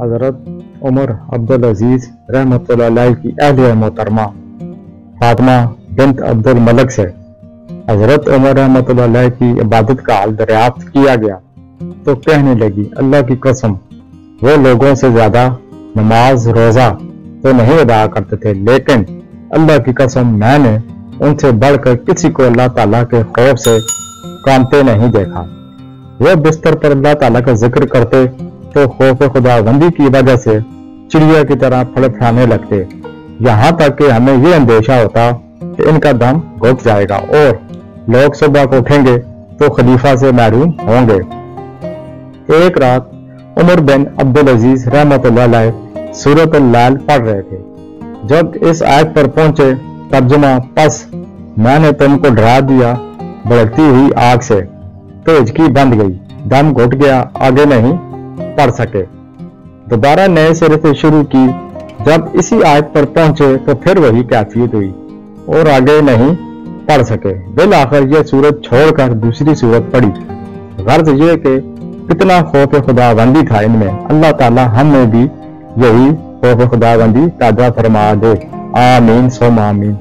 حضرت عمر عبدالعزیز رحمۃ اللہ علیہ کی اہلیہ محترمہ فاطمہ بنت عبد الملک سے حضرت عمر رحمۃ اللہ علیہ کی عبادت کا حال دریافت کیا گیا تو کہنے لگی، اللہ کی قسم وہ لوگوں سے زیادہ نماز روزہ تو نہیں ادا کرتے تھے، لیکن اللہ کی قسم میں نے ان سے بڑھ کر کسی کو اللہ تعالیٰ کے خوف سے کامتے نہیں دیکھا۔ وہ بستر پر اللہ تعالیٰ کا ذکر کرتے تو خوف خدا بندی کی وجہ سے چڑیا کی طرح پھڑپڑانے لگتے، یہاں تک کہ ہمیں یہ اندیشہ ہوتا کہ ان کا دم گھٹ جائے گا اور لوگ صبح کو اٹھیں گے تو خلیفہ سے محروم ہوں گے۔ ایک رات عمر بن عبدالعزیز رحمۃ اللہ علیہ سورۃ اللیل پڑھ رہے تھے، جب اس آیت پر پہنچے ترجمہ پس میں نے تم کو ڈرا دیا بھڑکتی ہوئی آگ سے، تو ہچکی بند گئی، دم گھٹ گیا، آگے نہیں پڑھ سکے۔ دوبارہ نئے سرے سے شروع کی، جب اسی آیت پر پہنچے تو پھر وہی کیفیت ہوئی اور آگے نہیں پڑھ سکے۔ بالآخر یہ سورت چھوڑ کر دوسری سورت پڑھی۔ غرض یہ کہ کتنا خوف خدا بندی تھا ان میں۔ اللہ تعالی ہم میں بھی یہی خوف خدا بندی پیدا فرما دے، آمین ثم آمین۔